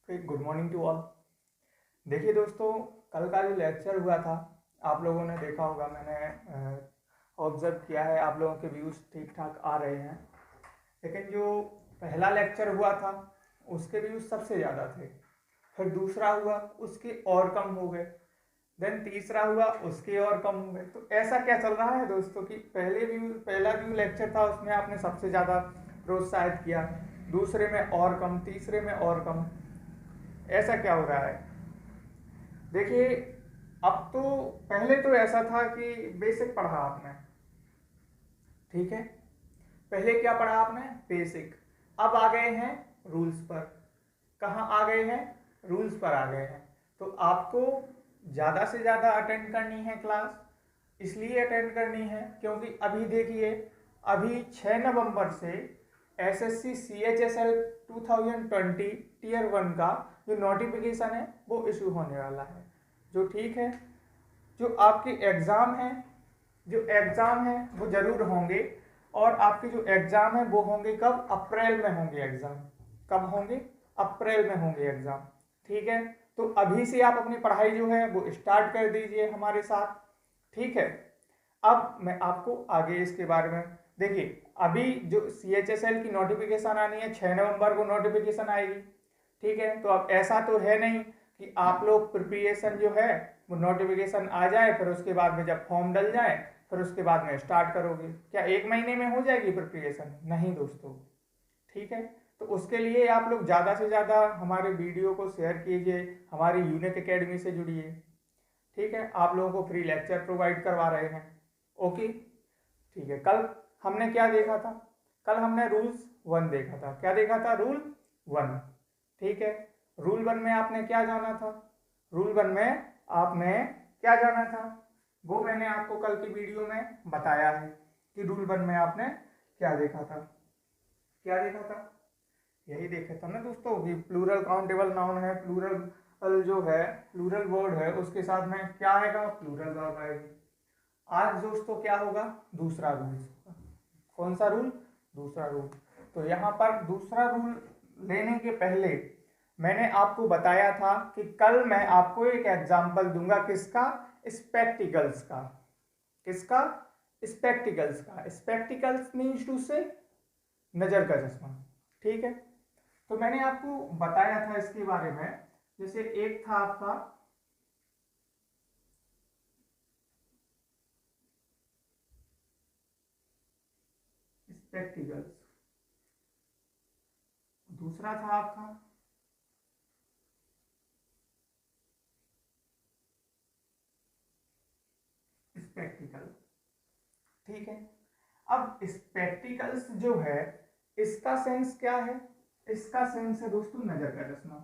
Good morning to all. देखिए दोस्तों, कल का जो लेक्चर हुआ था आप लोगों ने देखा होगा, मैंने ऑब्जर्व किया है आप लोगों के व्यूज़ ठीक ठाक आ रहे हैं। लेकिन जो पहला लेक्चर हुआ था उसके व्यूज़ सबसे ज़्यादा थे, फिर दूसरा हुआ उसके और कम हो गए, देन तीसरा हुआ उसके और कम हो गए। तो ऐसा क्या चल रहा है दोस्तों कि पहला व्यू लेक्चर था उसमें आपने सबसे ज़्यादा प्रोत्साहित किया, दूसरे में और कम, तीसरे में और कम। ऐसा क्या हो रहा है? देखिए, अब तो पहले तो ऐसा था कि बेसिक पढ़ा आपने, ठीक है, पहले क्या पढ़ा आपने? बेसिक। अब आ गए हैं रूल्स पर। कहाँ आ गए हैं? रूल्स पर आ गए हैं। तो आपको ज़्यादा से ज़्यादा अटेंड करनी है क्लास, इसलिए अटेंड करनी है क्योंकि अभी देखिए, अभी 6 नवंबर से एसएससी CHSL 2020 टीयर 1 का जो नोटिफिकेशन है वो इशू होने वाला है। जो ठीक है, जो आपके एग्ज़ाम हैं, जो एग्ज़ाम हैं वो ज़रूर होंगे, और आपके जो एग्ज़ाम हैं वो होंगे कब? अप्रैल में होंगे एग्ज़ाम। कब होंगे? अप्रैल में होंगे एग्ज़ाम, ठीक है। तो अभी से आप अपनी पढ़ाई जो है वो स्टार्ट कर दीजिए हमारे साथ, ठीक है। अब मैं आपको आगे इसके बारे में, देखिए अभी जो CHSL की नोटिफिकेशन आनी है 6 नवंबर को नोटिफिकेशन आएगी, ठीक है। तो अब ऐसा तो है नहीं कि आप लोग प्रिपरेशन जो है वो नोटिफिकेशन आ जाए फिर उसके बाद में जब फॉर्म डल जाए फिर उसके बाद में स्टार्ट करोगे। क्या 1 महीने में हो जाएगी प्रिपरेशन? नहीं दोस्तों, ठीक है। तो उसके लिए आप लोग ज़्यादा से ज़्यादा हमारे वीडियो को शेयर कीजिए, हमारी यूनिक एकेडमी से जुड़िए, ठीक है। आप लोगों को फ्री लेक्चर प्रोवाइड करवा रहे हैं, ओके, ठीक है। कल हमने क्या देखा था? कल हमने रूल्स 1 देखा था। क्या देखा था? रूल 1, ठीक है। रूल 1 में आपने क्या जाना था? रूल 1 में आपने क्या जाना था वो मैंने आपको कल की वीडियो में बताया है कि रूल 1 में आपने क्या देखा था। क्या देखा था? यही देखा था ना दोस्तों कि प्लूरल काउंटेबल नाउन है, प्लूरल जो है, प्लूरल वर्ड है, उसके साथ में क्या आएगा? प्लूरल वर्ब आएगी। आज दोस्तों क्या होगा? दूसरा रूल होगा। कौन सा रूल? दूसरा रूल। तो यहाँ पर दूसरा रूल लेने के पहले मैंने आपको बताया था कि कल मैं आपको एक एग्जाम्पल दूंगा, किसका? स्पेक्टिकल्स का। किसका? स्पेक्टिकल्स का। स्पेक्टिकल्स मीन्स टू से नजर का चश्मा, ठीक है। तो मैंने आपको बताया था इसके बारे में, जैसे एक था आपका स्पेक्टिकल्स, दूसरा था आपका स्पेक्टिकल, ठीक है। अब स्पेक्टिकल्स जो है इसका सेंस क्या है? इसका सेंस है दोस्तों नजर का चश्मा।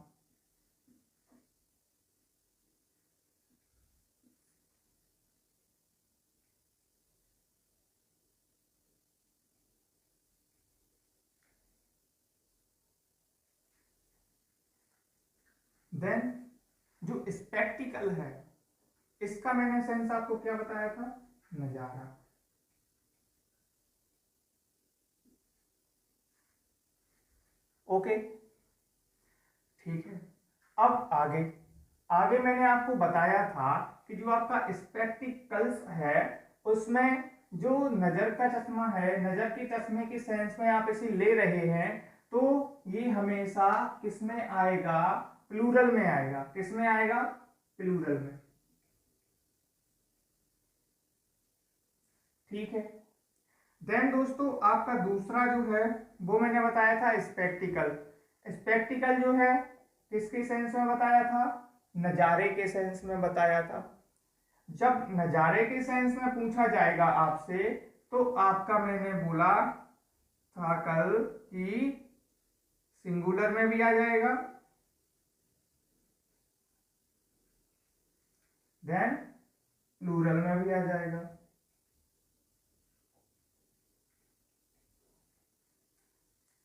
देन जो स्पेक्टिकल है इसका मैंने सेंस आपको क्या बताया था? नजारा। ओके, ठीक है। अब आगे आगे मैंने आपको बताया था कि जो आपका स्पेक्टिकल्स है उसमें जो नजर का चश्मा है, नजर के चश्मे के सेंस में आप इसे ले रहे हैं तो ये हमेशा किस में आएगा? प्लूरल में आएगा। किस में आएगा? प्लूरल में, ठीक है। देन दोस्तों आपका दूसरा जो है वो मैंने बताया था स्पेक्टिकल। स्पेक्टिकल जो है किसके सेंस में बताया था? नजारे के सेंस में बताया था। जब नजारे के सेंस में पूछा जाएगा आपसे तो आपका मैंने बोला था कल कि सिंगुलर में भी आ जाएगा, देन प्लूरल में भी आ जाएगा,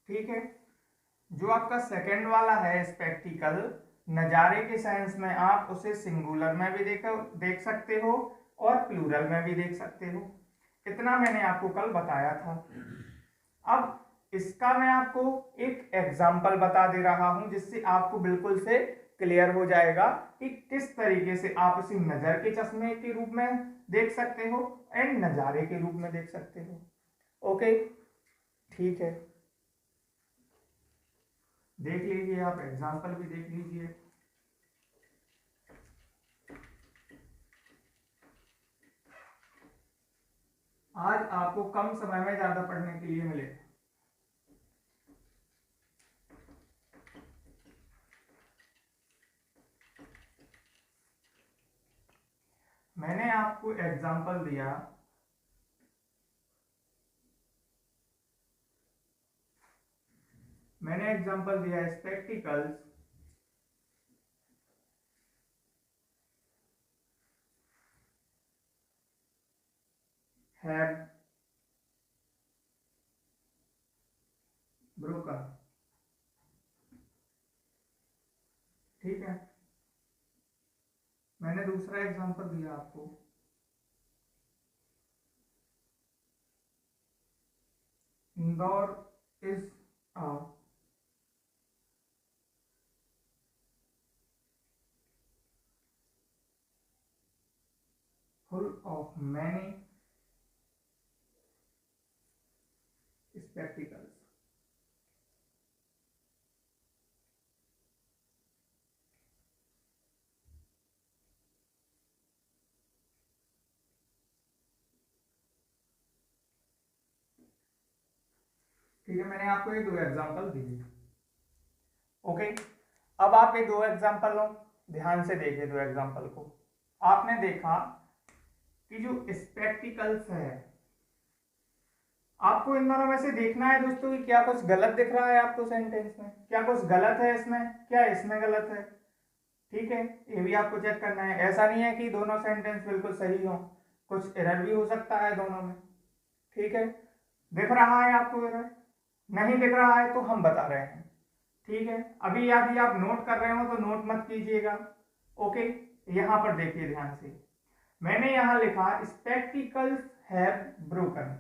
ठीक है। जो आपका सेकंड वाला है स्पेक्टिकल, नज़ारे के सेंस में आप उसे सिंगुलर में भी देख सकते हो और प्लूरल में भी देख सकते हो। इतना मैंने आपको कल बताया था। अब इसका मैं आपको एक एग्जाम्पल बता दे रहा हूं जिससे आपको बिल्कुल से क्लियर हो जाएगा कि किस तरीके से आप इसे नजर के चश्मे के रूप में देख सकते हो एंड नज़ारे के रूप में देख सकते हो। ओके, ठीक है, देख लीजिए, आप एग्जाम्पल भी देख लीजिए। आज आपको कम समय में ज्यादा पढ़ने के लिए मिलेगा। मैंने आपको एग्जाम्पल दिया स्पेक्टिकल्स हैव ब्रोकन। ठीक है, मैंने दूसरा एग्जांपल दिया आपको, Indore is a full of many spectacles। ठीक है, मैंने आपको ये दो एग्जांपल दिए। ओके, अब आप ये दो एग्जांपल लो, ध्यान से देखिए दो एग्जांपल को। आपने देखा कि जो स्पेक्टिकल्स है, आपको इन दोनों में से देखना है दोस्तों कि क्या कुछ गलत दिख रहा है आपको सेंटेंस में, क्या कुछ गलत है इसमें, क्या इसमें गलत है। ठीक है, ये भी आपको चेक करना है। ऐसा नहीं है कि दोनों सेंटेंस बिल्कुल सही हो, कुछ एरर भी हो सकता है दोनों में। ठीक है, दिख रहा है आपको एरर, नहीं दिख रहा है तो हम बता रहे हैं। ठीक है, अभी यदि आप नोट कर रहे हो तो नोट मत कीजिएगा। ओके, यहां पर देखिए ध्यान से, मैंने यहां लिखा spectacles have broken,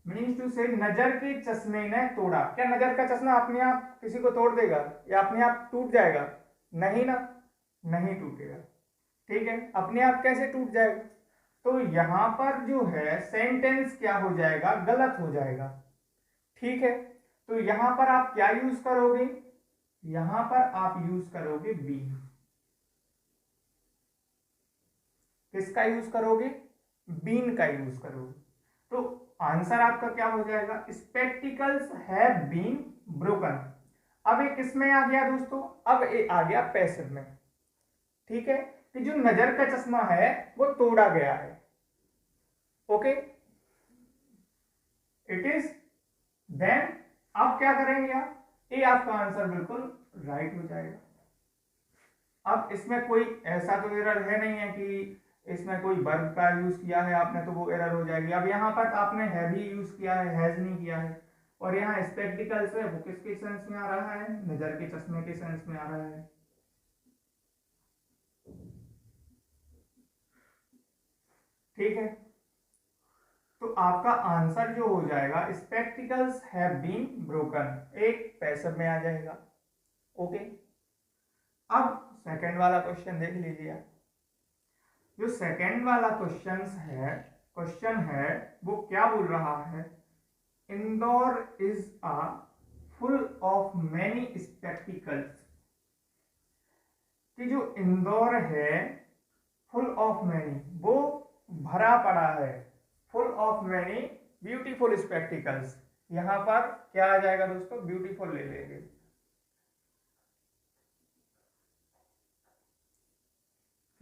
means to say नजर के चश्मे ने तोड़ा। क्या नजर का चश्मा अपने आप किसी को तोड़ देगा या अपने आप टूट जाएगा? नहीं ना, नहीं टूटेगा। ठीक है, अपने आप कैसे टूट जाएगा? तो यहां पर जो है सेंटेंस क्या हो जाएगा, गलत हो जाएगा। ठीक है, तो यहां पर आप क्या यूज करोगे, यहां पर आप यूज करोगे बी। किसका यूज करोगे? बीन का यूज करोगे। तो आंसर आपका क्या हो जाएगा, स्पेक्टिकल्स हैव बीन ब्रोकन। अब ये किस में आ गया दोस्तों, अब ये आ गया पैसिव में। ठीक है, कि जो नजर का चश्मा है वो तोड़ा गया है। ओके, इट इज देन आप क्या करेंगे, ये आपका आंसर बिल्कुल राइट हो जाएगा। अब इसमें कोई ऐसा तो एरर है नहीं है कि इसमें कोई वर्ब का यूज किया है आपने तो वो एरर हो जाएगी। अब यहाँ पर आपने हैव ही यूज किया है, हैज नहीं किया है। और यहाँ स्पेक्टिकल्स है, वो किसके सेंस में आ रहा है, नजर के चश्मे के सेंस में आ रहा है। ठीक है, तो आपका आंसर जो हो जाएगा स्पेक्टिकल्स हैव बीन ब्रोकन, एक पैसिव में आ जाएगा। ओके, अब सेकंड वाला क्वेश्चन देख लीजिए। जो सेकंड वाला क्वेश्चन है वो क्या बोल रहा है, Indore is a full of many spectacles. कि जो इंदौर है फुल ऑफ मैनी, वो भरा पड़ा है, full of many beautiful spectacles. यहां पर क्या आ जाएगा दोस्तों, ब्यूटीफुल ले लेंगे।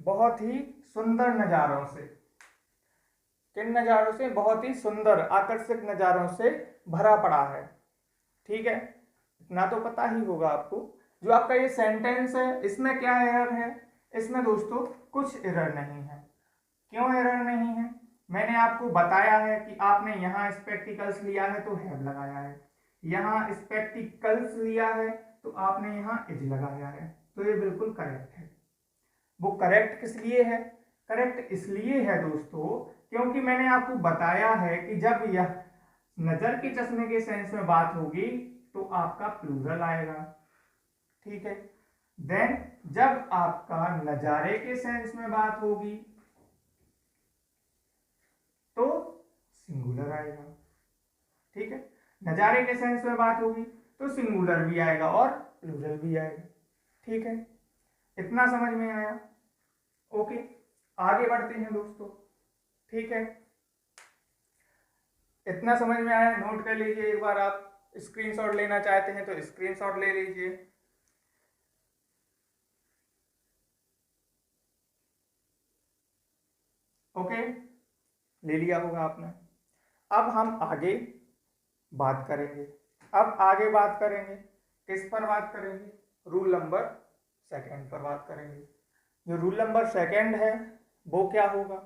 बहुत ही सुंदर नजारों से, किन नजारों से, बहुत ही सुंदर आकर्षक नजारों से भरा पड़ा है। ठीक है, इतना तो पता ही होगा आपको। जो आपका ये सेंटेंस है इसमें क्या एरर है, इसमें दोस्तों कुछ एरर नहीं है। क्यों एरर नहीं है, मैंने आपको बताया है कि आपने यहाँ स्पेक्टिकल्स लिया है तो हैव लगाया है, यहाँ स्पेक्टिकल्स लिया है तो आपने यहाँ इज लगाया है, तो ये करेक्ट है। वो करेक्ट किस लिए है? करेक्ट इसलिए है दोस्तों क्योंकि मैंने आपको बताया है कि जब यह नजर के चश्मे के सेंस में बात होगी तो आपका प्लूरल आएगा, ठीक है। देन जब आपका नजारे के सेंस में बात होगी तो सिंगुलर आएगा, ठीक है। नजारे के सेंस में बात होगी तो सिंगुलर भी आएगा और प्लूरल भी आएगा, ठीक है। इतना समझ में आया? ओके, आगे बढ़ते हैं दोस्तों, ठीक है। इतना समझ में आया, नोट कर लीजिए एक बार। आप स्क्रीनशॉट लेना चाहते हैं तो स्क्रीनशॉट ले लीजिए। ओके, ले लिया होगा आपने। अब हम आगे बात करेंगे। अब आगे बात करेंगे किस पर बात करेंगे? रूल नंबर सेकंड पर बात करेंगे। जो रूल नंबर सेकंड है वो क्या होगा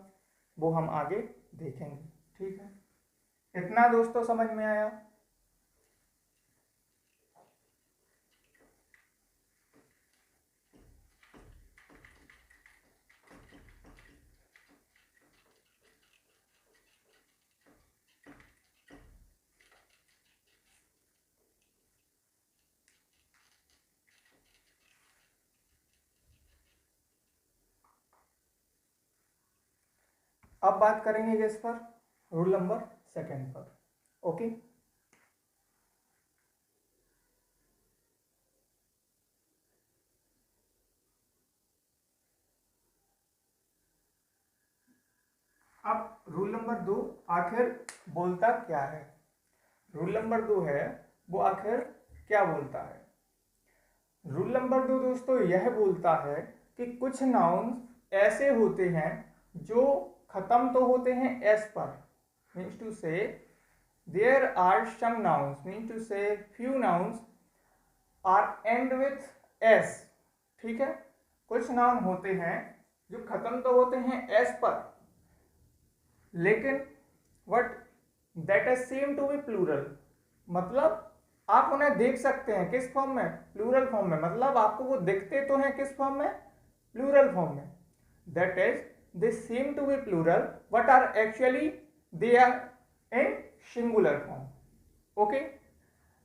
वो हम आगे देखेंगे, ठीक है। इतना दोस्तों समझ में आया? अब बात करेंगे किस पर? रूल नंबर सेकंड पर, ओके। अब रूल नंबर 2 आखिर बोलता क्या है? रूल नंबर 2 है वो आखिर क्या बोलता है? रूल नंबर 2 दोस्तों यह बोलता है कि कुछ नाउन्स ऐसे होते हैं जो खत्म तो होते हैं एस पर, means to say there are some nouns, means to say few nouns are end with S, ठीक है। कुछ नाउन होते हैं जो खत्म तो होते हैं एस पर, लेकिन what that is seem to be plural, मतलब आप उन्हें देख सकते हैं किस फॉर्म में? प्लूरल फॉर्म में। मतलब आपको वो दिखते तो हैं किस फॉर्म में? प्लूरल फॉर्म में। That is they seem to be plural but are actually they are in singular form, okay.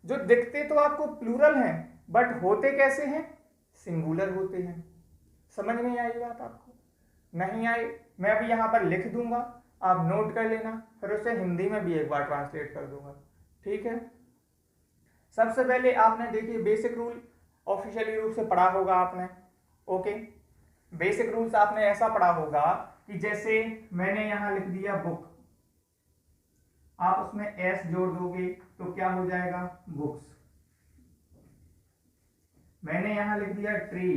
जो दिखते तो आपको प्लूरल हैं बट होते कैसे हैं? सिंगुलर होते हैं। समझ में आई बात आपको? नहीं आई? मैं अभी यहां पर लिख दूंगा, आप नोट कर लेना, फिर उसे हिंदी में भी एक बार ट्रांसलेट कर दूंगा, ठीक है। सबसे पहले आपने देखिए बेसिक रूल ऑफिशियली रूप से पढ़ा होगा आपने, ओके। बेसिक रूल्स आपने ऐसा पढ़ा होगा कि जैसे मैंने यहां लिख दिया बुक, आप उसमें एस जोड़ दोगे तो क्या हो जाएगा? बुक्स। मैंने यहां लिख दिया ट्री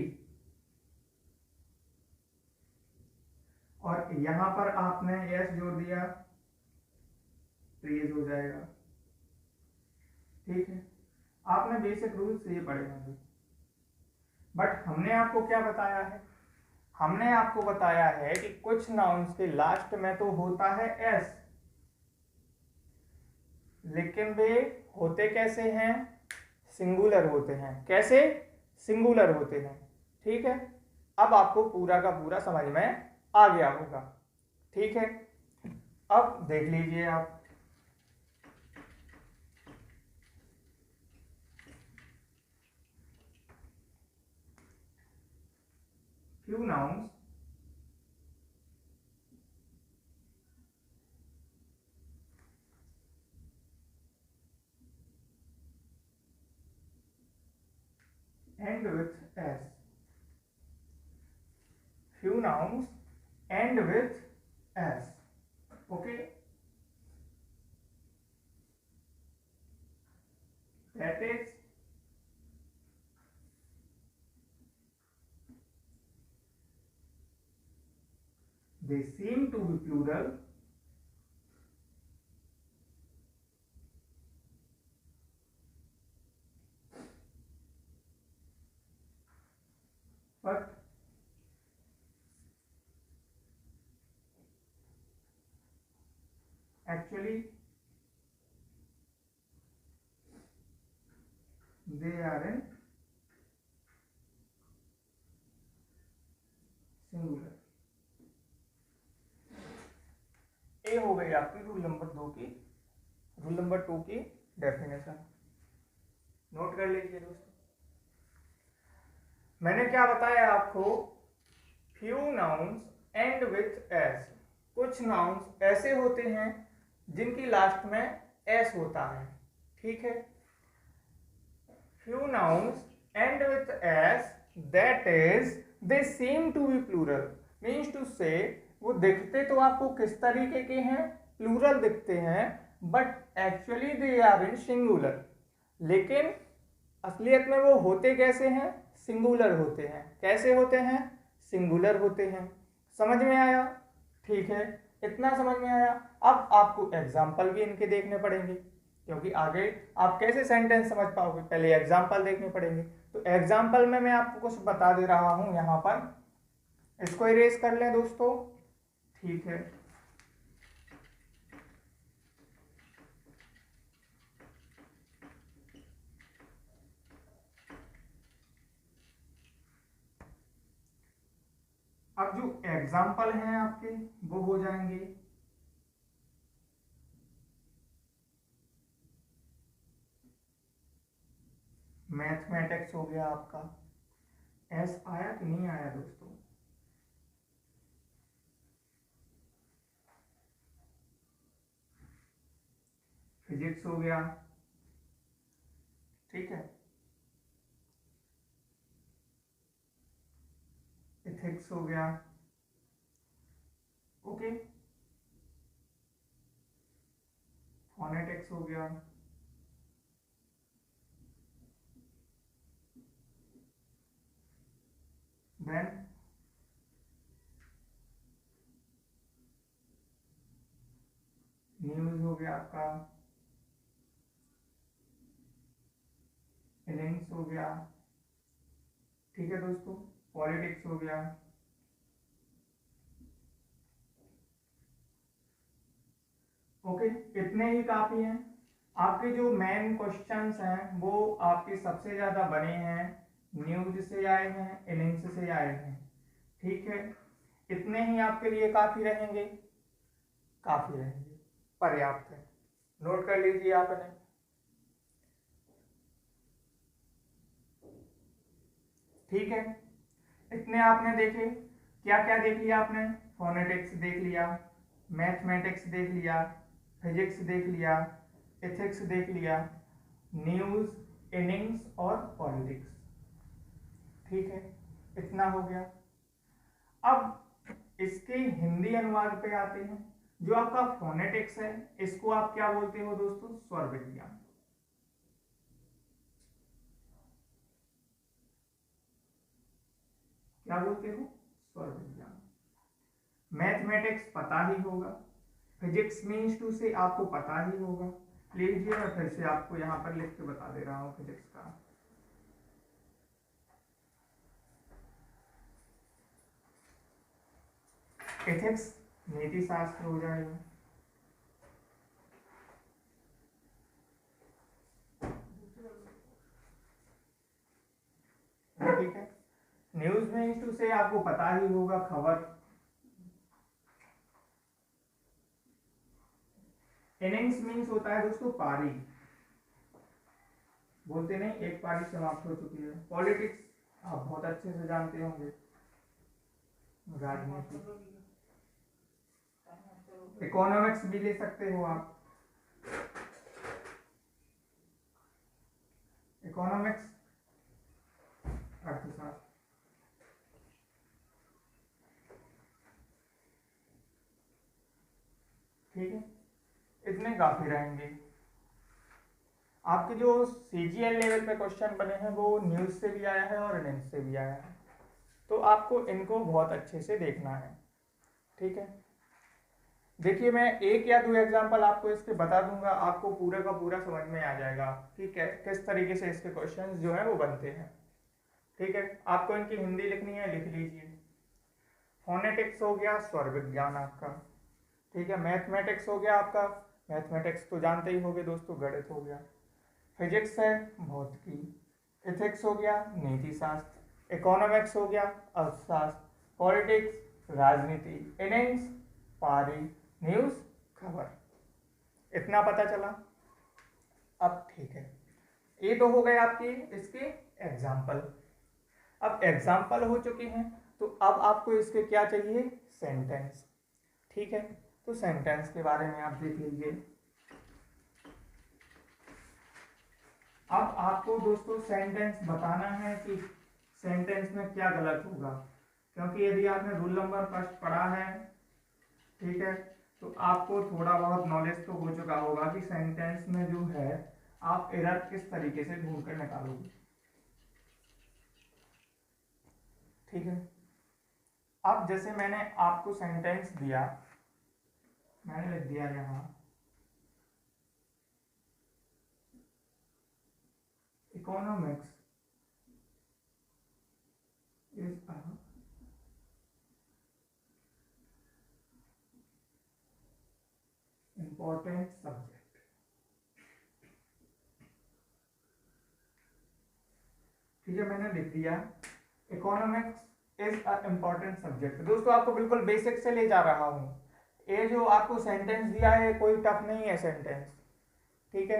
और यहां पर आपने एस जोड़ दिया, ट्रीज हो जाएगा, ठीक है। आपने बेसिक रूल्स ये पढ़े होंगे, बट हमने आपको क्या बताया है? हमने आपको बताया है कि कुछ नाउन्स के लास्ट में तो होता है एस, लेकिन वे होते कैसे हैं? सिंगुलर होते हैं। कैसे? सिंगुलर होते हैं, ठीक है। अब आपको पूरा का पूरा समझ में आ गया होगा, ठीक है। अब देख लीजिए आप, few nouns end with s. Few nouns end with s, okay. That is they seem to be plural but actually they are in ये हो गई आपकी रूल नंबर 2 की डेफिनेशन। नोट कर लीजिए दोस्तों। मैंने क्या बताया आपको, few nouns end with S. कुछ नाउन्स ऐसे होते हैं जिनकी लास्ट में एस होता है, ठीक है। Few nouns end with s, that is they seem to be plural, means to say वो दिखते तो आपको किस तरीके के हैं, प्लूरल दिखते हैं, but actually they are in singular. लेकिन असलियत में वो होते कैसे हैं, सिंगुलर होते हैं। कैसे होते हैं, सिंगुलर होते हैं। समझ में आया, ठीक है, इतना समझ में आया। अब आपको एग्जाम्पल भी इनके देखने पड़ेंगे, क्योंकि आगे आप कैसे सेंटेंस समझ पाओगे, पहले एग्जाम्पल देखने पड़ेंगे। तो एग्जाम्पल में मैं आपको कुछ बता दे रहा हूं यहाँ पर, इसको इरेज कर लें दोस्तों, ठीक है। अब जो एग्जाम्पल हैं आपके वो हो जाएंगे मैथमेटिक्स हो गया आपका, एस आया कि नहीं आया दोस्तों, फिजिक्स हो गया, ठीक है, एथिक्स हो गया, ओके, फोनेटिक्स हो गया, देन न्यूज हो गया आपका, इनिंग्स हो गया, ठीक है दोस्तों, पॉलिटिक्स हो गया, ओके, इतने ही काफी हैं। आपके जो मेन क्वेश्चंस हैं वो आपके सबसे ज्यादा बने हैं न्यूज से आए हैं, इनिंग्स से आए हैं, ठीक है। इतने ही आपके लिए काफी रहेंगे, पर्याप्त है। नोट कर लीजिए आपने, ठीक है। इतने आपने देखे, क्या क्या देख लिया आपने, फोनेटिक्स देख लिया, मैथमेटिक्स देख लिया, फिजिक्स देख लिया, एथिक्स देख लिया, न्यूज, इनिंग्स और पॉलिटिक्स, ठीक है, इतना हो गया। अब इसके हिंदी अनुवाद पे आते हैं। जो आपका फोनेटिक्स है इसको आप क्या बोलते हो दोस्तों, स्वर विज्ञान। क्या बोलते हो, स्वर विज्ञान। मैथमेटिक्स पता ही होगा, फिजिक्स मीन्स टू से आपको पता ही होगा। लीजिए मैं फिर से आपको यहाँ पर लिख के बता दे रहा हूँ फिजिक्स का। एथिक्स नीति शास्त्र हो जाएगा, ठीक है। न्यूज मीन्स टू से आपको पता ही होगा, खबर। इनिंग्स मीन्स होता है दोस्तों पारी, बोलते नहीं एक पारी समाप्त हो चुकी है। पॉलिटिक्स आप बहुत अच्छे से जानते होंगे, राजनीति। इकोनॉमिक्स भी ले सकते हो आप, इकोनॉमिक्स अर्थशास्त्र, ठीक है। इतने काफी रहेंगे। आपके जो सीजीएल लेवल पे क्वेश्चन बने हैं वो न्यूज से भी आया है और इनिंग्स से भी आया है, तो आपको इनको बहुत अच्छे से देखना है, ठीक है। देखिए मैं एक या दो एग्जांपल आपको इसके बता दूंगा, आपको पूरा का पूरा समझ में आ जाएगा कि किस तरीके से इसके क्वेश्चंस जो है वो बनते हैं, ठीक है। आपको इनकी हिंदी लिखनी है, लिख लीजिए। फोनेटिक्स हो गया स्वर विज्ञान आपका, ठीक है। मैथमेटिक्स हो गया आपका, मैथमेटिक्स तो जानते ही होंगे दोस्तों, गणित हो गया। फिजिक्स है भौतिकी, एथिक्स हो गया नीति शास्त्र, इकोनॉमिक्स हो गया अर्थशास्त्र, पॉलिटिक्स राजनीति, इनिंग्स पारी, न्यूज खबर। इतना पता चला। अब ठीक है, ये तो हो गए आपके इसके एग्जाम्पल। अब एग्जाम्पल हो चुके हैं तो अब आपको इसके क्या चाहिए, सेंटेंस। ठीक है, तो सेंटेंस के बारे में आप देख लीजिए। अब आपको दोस्तों सेंटेंस बताना है कि सेंटेंस में क्या गलत होगा, क्योंकि यदि आपने रूल नंबर फर्स्ट पढ़ा है, ठीक है, तो आपको थोड़ा बहुत नॉलेज तो हो चुका होगा कि सेंटेंस में जो है आप एरर किस तरीके से ढूंढ कर निकालोगे। ठीक है, अब जैसे मैंने आपको सेंटेंस दिया, मैंने लिख दिया यहाँ economics is a important subject. ठीक है, मैंने लिख दिया economics is a important subject. दोस्तों आपको बिल्कुल बेसिक से ले जा रहा हूँ। ये जो आपको सेंटेंस दिया है कोई टफ नहीं है सेंटेंस। ठीक है,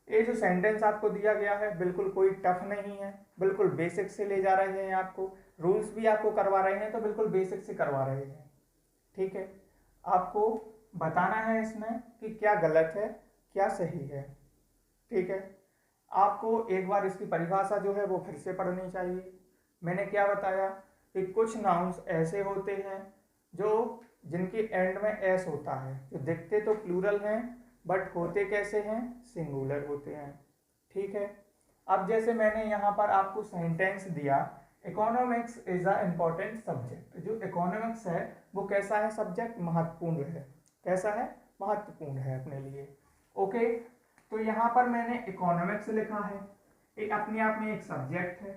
ये जो सेंटेंस आपको दिया गया है बिल्कुल कोई टफ नहीं है, बिल्कुल बेसिक से ले जा रहे हैं आपको। रूल्स भी आपको करवा रहे हैं तो बिल्कुल बेसिक से करवा रहे हैं। ठीक है, आपको बताना है इसमें कि क्या गलत है क्या सही है। ठीक है, आपको एक बार इसकी परिभाषा जो है वो फिर से पढ़नी चाहिए। मैंने क्या बताया कि कुछ नाउन्स ऐसे होते हैं जो जिनके एंड में एस होता है, जो दिखते तो प्लूरल हैं बट होते कैसे हैं, सिंगुलर होते हैं। ठीक है, अब जैसे मैंने यहाँ पर आपको सेंटेंस दिया economics is a important subject. जो इकोनॉमिक्स है वो कैसा है सब्जेक्ट, महत्वपूर्ण है। कैसा है, महत्वपूर्ण है अपने लिए। ओके, तो यहाँ पर मैंने इकोनॉमिक्स लिखा है, एक अपने आप में एक सब्जेक्ट है।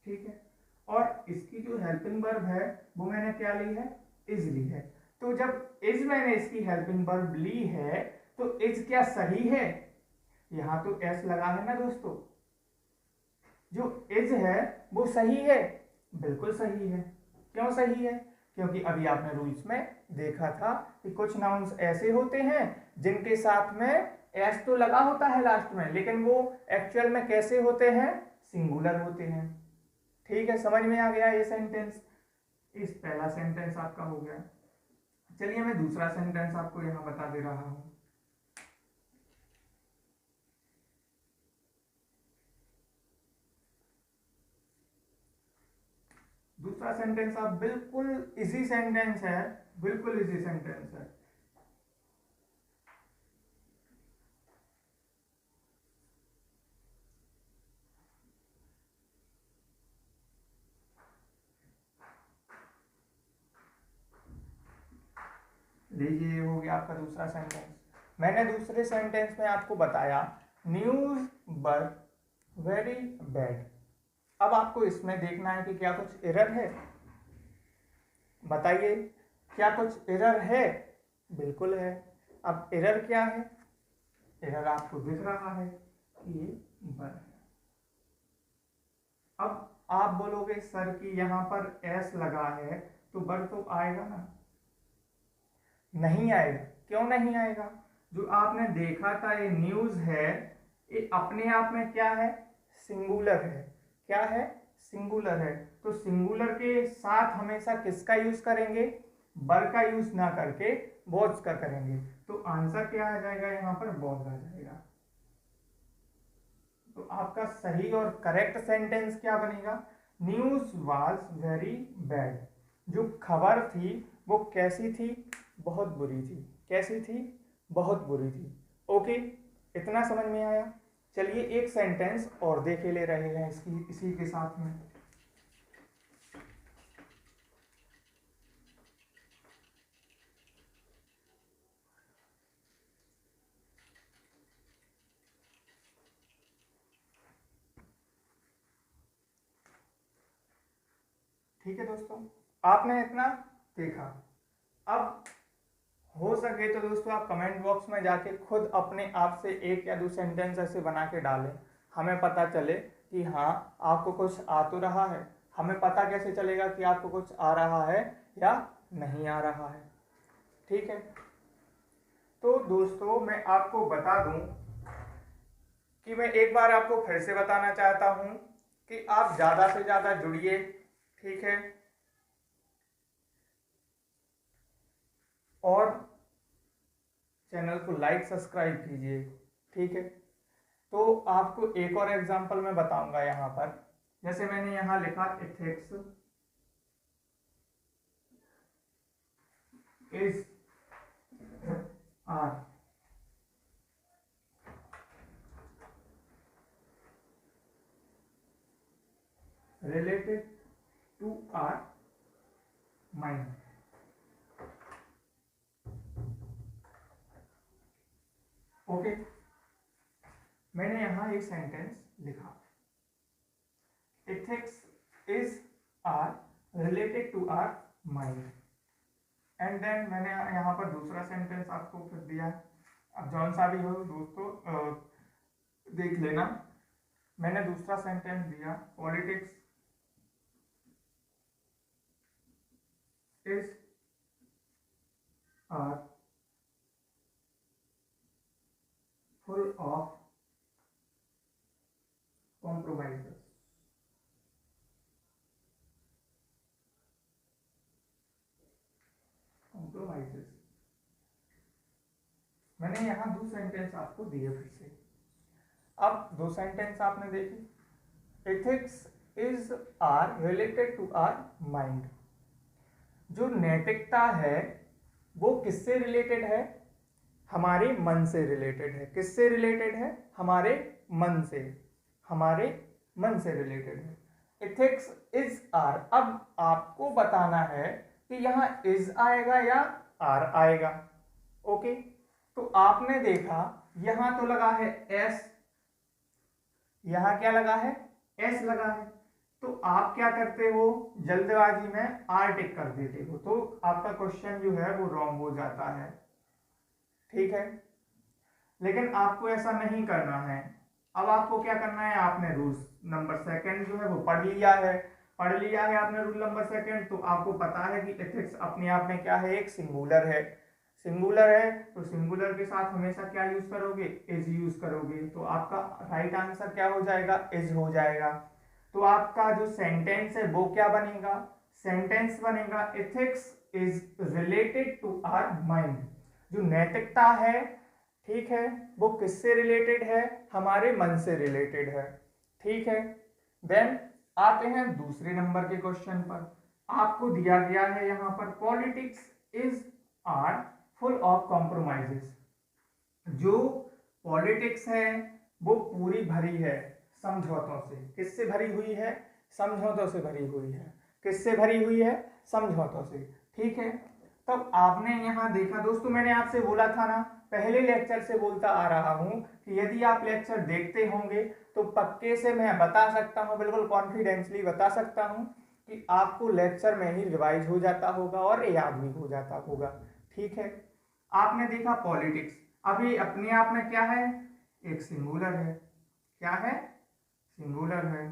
ठीक है, और इसकी जो हेल्पिंग वर्ब है वो मैंने क्या ली है, इज ली है। तो जब इज मैंने इसकी हेल्पिंग वर्ब ली है तो इज क्या सही है, यहां तो एस लगा है ना दोस्तों, जो इज है वो सही है, बिल्कुल सही है। क्यों सही है, क्योंकि अभी आपने रूल्स में देखा था कि कुछ नाउन्स ऐसे होते हैं जिनके साथ में एस तो लगा होता है लास्ट में, लेकिन वो एक्चुअल में कैसे होते हैं, सिंगुलर होते हैं। ठीक है, समझ में आ गया ये सेंटेंस। इस पहला सेंटेंस आपका हो गया। चलिए मैं दूसरा सेंटेंस आपको यहां बता दे रहा हूं। दूसरा सेंटेंस आप बिल्कुल इजी सेंटेंस है, बिल्कुल इजी सेंटेंस है। लीजिए, ये हो गया आपका दूसरा सेंटेंस। मैंने दूसरे सेंटेंस में आपको बताया न्यूज बट वेरी बैड। अब आपको इसमें देखना है कि क्या कुछ एरर है, बताइए क्या कुछ एरर है, बिल्कुल है। अब एरर क्या है, एरर आपको दिख रहा है कि ये बर है। अब आप बोलोगे सर कि यहाँ पर एस लगा है तो बर तो आएगा ना, नहीं आएगा। क्यों नहीं आएगा, जो आपने देखा था ये न्यूज है, ये अपने आप में क्या है, सिंगुलर है। क्या है, सिंगुलर है। तो सिंगुलर के साथ हमेशा किसका यूज करेंगे, बर का यूज ना करके वॉज का करेंगे। तो आंसर क्या आ जाएगा, यहाँ पर वॉज आ जाएगा। तो आपका सही और करेक्ट सेंटेंस क्या बनेगा, न्यूज वाज वेरी बैड। जो खबर थी वो कैसी थी, बहुत बुरी थी। कैसी थी, बहुत बुरी थी। ओके, इतना समझ में आया। चलिए एक सेंटेंस और देखे ले रहे हैं इसकी इसी के साथ में। ठीक है दोस्तों, आपने इतना देखा। अब हो सके तो दोस्तों आप कमेंट बॉक्स में जाके खुद अपने आप से एक या दो सेंटेंस ऐसे बना के डालें, हमें पता चले कि हाँ आपको कुछ आ तो रहा है। हमें पता कैसे चलेगा कि आपको कुछ आ रहा है या नहीं आ रहा है। ठीक है, तो दोस्तों मैं आपको बता दूं कि मैं एक बार आपको फिर से बताना चाहता हूं कि आप ज़्यादा से ज़्यादा जुड़िए, ठीक है, और चैनल को लाइक सब्सक्राइब कीजिए, ठीक है। तो आपको एक और एग्जांपल मैं बताऊंगा यहाँ पर। जैसे मैंने यहाँ लिखा ethics is are related to our mind. Okay, मैंने यहाँ एक सेंटेंस लिखा, ethics is are related to our mind, and then मैंने यहाँ पर दूसरा सेंटेंस आपको फिर दिया। अब जौन सा भी हो दोस्तों देख लेना। मैंने दूसरा सेंटेंस दिया, politics is are full of compromises। मैंने यहाँ दो सेंटेंस आपको दिए फिर से। अब दो सेंटेंस आपने देखे, ethics is are related to our mind. जो नैतिकता है वो किससे रिलेटेड है? हमारे मन से रिलेटेड है। किससे रिलेटेड है? हमारे मन से, हमारे मन से रिलेटेड है। Ethics is are. अब आपको बताना है कि यहाँ इज आएगा या आर आएगा। ओके, तो आपने देखा यहां तो लगा है एस, यहां क्या लगा है? एस लगा है। तो आप क्या करते हो? जल्दबाजी में आर टिक कर देते हो, तो आपका क्वेश्चन जो है वो रॉन्ग हो जाता है, ठीक है। लेकिन आपको ऐसा नहीं करना है। अब आपको क्या करना है? आपने रूल नंबर सेकंड जो है वो पढ़ लिया है, आपने रूल नंबर सेकंड। तो आपको पता है कि एथिक्स अपने आप में क्या है? एक सिंगुलर है। सिंगुलर है तो सिंगुलर के साथ हमेशा क्या यूज करोगे? इज यूज करोगे। तो आपका राइट आंसर क्या हो जाएगा? इज हो जाएगा। तो आपका जो सेंटेंस है वो क्या बनेगा? सेंटेंस बनेगा ethics is related to our mind. जो नैतिकता है, ठीक है, वो किससे रिलेटेड है? हमारे मन से रिलेटेड है, ठीक है। देन आते हैं दूसरे नंबर के क्वेश्चन पर। आपको दिया गया है यहाँ पर politics is are full of compromises. जो पॉलिटिक्स है वो पूरी भरी है समझौतों से। किससे भरी हुई है? समझौतों से भरी हुई है। किससे भरी हुई है? समझौतों से, ठीक है। तब आपने यहाँ देखा दोस्तों, मैंने आपसे बोला था ना, पहले लेक्चर से बोलता आ रहा हूं कि यदि आप लेक्चर देखते होंगे तो पक्के से मैं बता सकता हूं, बिल्कुल कॉन्फिडेंसली बता सकता हूं कि आपको लेक्चर में ही रिवाइज हो जाता होगा और याद भी हो जाता होगा, ठीक है। आपने देखा पॉलिटिक्स, अभी अपने आप में क्या है? एक सिंगुलर है। क्या है? सिंगुलर है।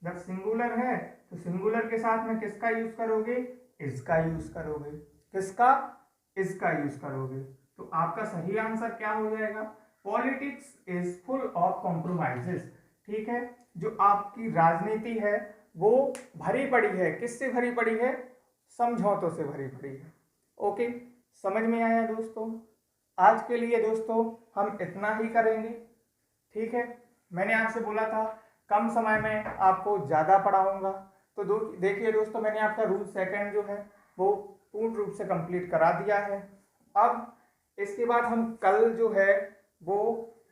जब सिंगुलर है तो सिंगुलर के साथ में किसका यूज करोगे? इसका यूज करोगे। किसका? इसका यूज करोगे। तो आपका सही आंसर क्या हो जाएगा? Politics is full of compromises, ठीक है। जो आपकी राजनीति है वो भरी पड़ी है। किससे भरी पड़ी है? समझौतों से भरी पड़ी है। ओके, समझ में आया दोस्तों? आज के लिए दोस्तों हम इतना ही करेंगे, ठीक है। मैंने आपसे बोला था कम समय में आपको ज़्यादा पढ़ाऊंगा। तो देखिए दोस्तों, मैंने आपका रूल सेकंड जो है वो पूर्ण रूप से कंप्लीट करा दिया है। अब इसके बाद हम कल जो है वो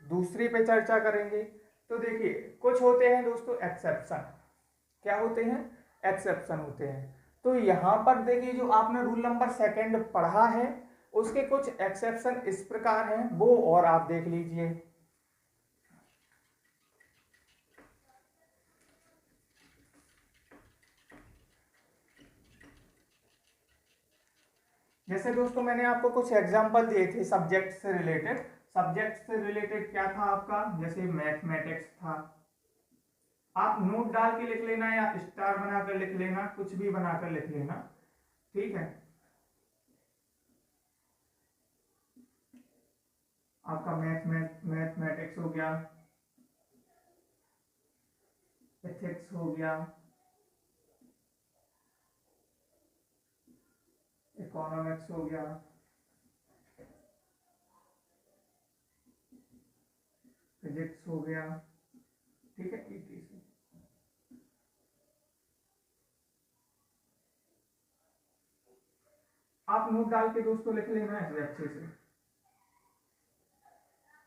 दूसरी पे चर्चा करेंगे। तो देखिए, कुछ होते हैं दोस्तों एक्सेप्शन। क्या होते हैं? एक्सेप्शन होते हैं। तो यहाँ पर देखिए, जो आपने रूल नंबर सेकंड पढ़ा है उसके कुछ एक्सेप्शन इस प्रकार हैं, वो और आप देख लीजिए। जैसे दोस्तों मैंने आपको कुछ एग्जांपल दिए थे सब्जेक्ट से रिलेटेड। सब्जेक्ट से रिलेटेड क्या था आपका? जैसे मैथमेटिक्स था। आप नोट डाल के लिख लेना या स्टार बनाकर लिख लेना, कुछ भी बनाकर लिख लेना, ठीक है। आपका मैथमेटिक्स हो गया, एथिक्स हो गया, इकोनॉमिक्स हो गया, फिजिक्स हो गया, ठीक है। ETC आप नोट डाल के दोस्तों लिख लेना है अच्छे से।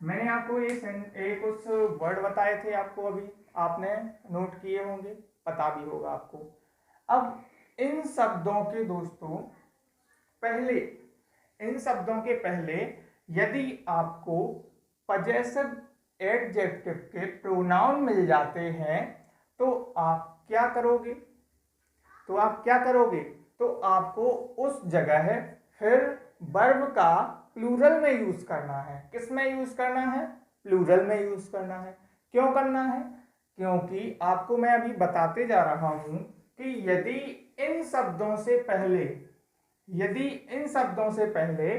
मैंने आपको ये कुछ वर्ड बताए थे आपको, अभी आपने नोट किए होंगे, पता भी होगा आपको। अब इन शब्दों के दोस्तों पहले, इन शब्दों के पहले यदि आपको पजेसिव एडजेक्टिव के प्रोनाउन मिल जाते हैं तो आप क्या करोगे, तो आपको उस जगह फिर वर्ब का प्लूरल में यूज करना है। किस में यूज करना है? प्लूरल में यूज करना है। क्यों करना है? क्योंकि आपको मैं अभी बताते जा रहा हूं कि यदि इन शब्दों से पहले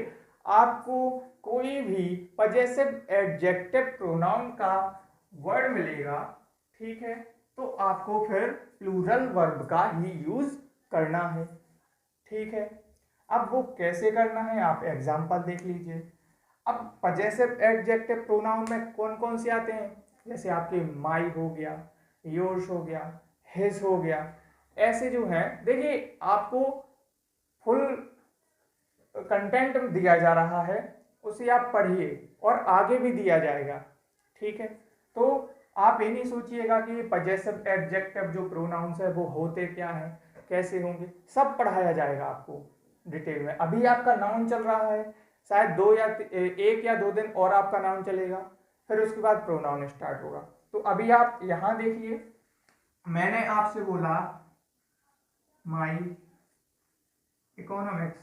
आपको कोई भी पजेसिव एडजेक्टिव प्रोनाउन का वर्ड मिलेगा, ठीक है, तो आपको फिर प्लूरल वर्ब का ही यूज करना है, ठीक है। अब वो कैसे करना है आप एग्जांपल देख लीजिए। अब पजेसिव एडजेक्टिव प्रोनाउन में कौन कौन से आते हैं? जैसे आपके माई हो गया, योर्स हो गया, हिज हो गया, ऐसे जो हैं, देखिए आपको फुल कंटेंट दिया जा रहा है, उसे आप पढ़िए और आगे भी दिया जाएगा, ठीक है। तो आप ये नहीं सोचिएगा कि पजेसिव एडजेक्टिव जो प्रोनाउंस है वो होते क्या हैं, कैसे होंगे, सब पढ़ाया जाएगा आपको डिटेल में। अभी आपका नाउन चल रहा है, शायद 1 या 2 दिन और आपका नाउन चलेगा, फिर उसके बाद प्रोनाउन स्टार्ट होगा। तो अभी आप यहां देखिए, मैंने आपसे बोला माई economics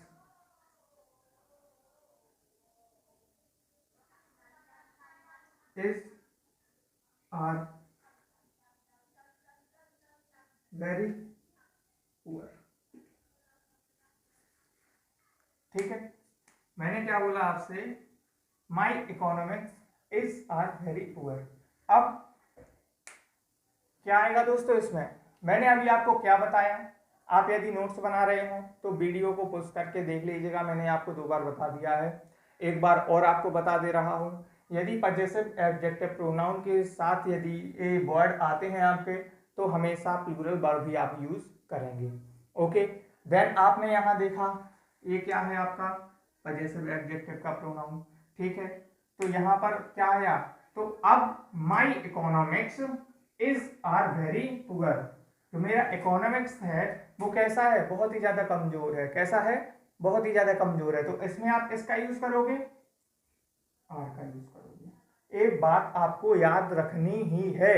is are very poor, ठीक है। मैंने क्या बोला आपसे? My economics is are very poor. अब क्या आएगा दोस्तों इसमें? मैंने अभी आपको क्या बताया, आप यदि नोट्स बना रहे हो तो वीडियो को पॉज करके देख लीजिएगा, मैंने आपको 2 बार बता दिया है, एक बार और आपको बता दे रहा हूं। यदि पजेसिव एडजेक्टिव प्रोनाउन के साथ यदि ये वर्ड आते हैं आपके, तो हमेशा प्लूरल वर्ब भी आप यूज करेंगे, ओके। देन आपने यहाँ देखा ये क्या है आपका पजेसिव एडजेक्टिव का प्रोनाउन, ठीक है। तो यहाँ पर क्या आया? तो अब my economics is are very poor, जो मेरा इकोनॉमिक्स है वो कैसा है? बहुत ही ज्यादा कमजोर है। कैसा है? बहुत ही ज्यादा कमजोर है। तो इसमें आप इसका यूज करोगे, आर का यूज करोगे। एक बात आपको याद रखनी ही है,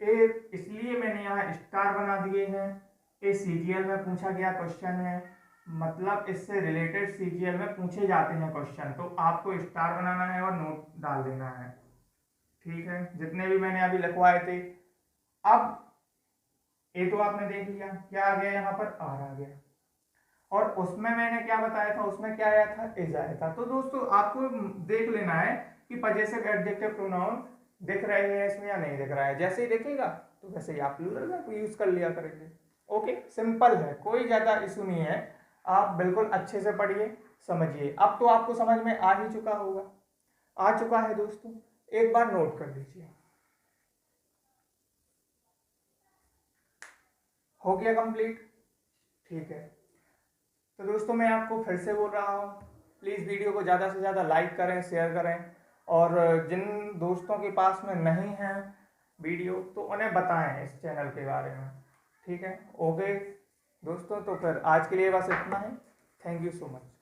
इसलिए मैंने यहाँ स्टार बना दिए हैं। ये सीजीएल में पूछा गया क्वेश्चन है, मतलब इससे रिलेटेड सीजीएल में पूछे जाते हैं क्वेश्चन, तो आपको स्टार बनाना है और नोट डाल देना है, ठीक है, जितने भी मैंने अभी लिखवाए थे। अब ये तो आपने देख लिया, क्या आ गया यहाँ पर? आर आ गया। और उसमें मैंने क्या बताया था? उसमें क्या आया था? इज आया था। तो दोस्तों आपको देख लेना है कि पजेसिव एडजेक्टिव प्रोनाउन दिख रहे हैं इसमें या नहीं दिख रहा है। जैसे ही दिखेगा तो वैसे ही आप प्लूरल में यूज कर लिया करेंगे, ओके। सिंपल है, कोई ज्यादा इशू नहीं है। आप बिल्कुल अच्छे से पढ़िए, समझिए। अब तो आपको समझ में आ ही चुका होगा, आ चुका है दोस्तों, एक बार नोट कर लीजिए। हो गया कंप्लीट, ठीक है। तो दोस्तों मैं आपको फिर से बोल रहा हूँ, प्लीज़ वीडियो को ज़्यादा से ज़्यादा लाइक करें, शेयर करें, और जिन दोस्तों के पास में नहीं है वीडियो तो उन्हें बताएं इस चैनल के बारे में, ठीक है। ओके दोस्तों, तो फिर आज के लिए बस इतना ही। Thank you so much.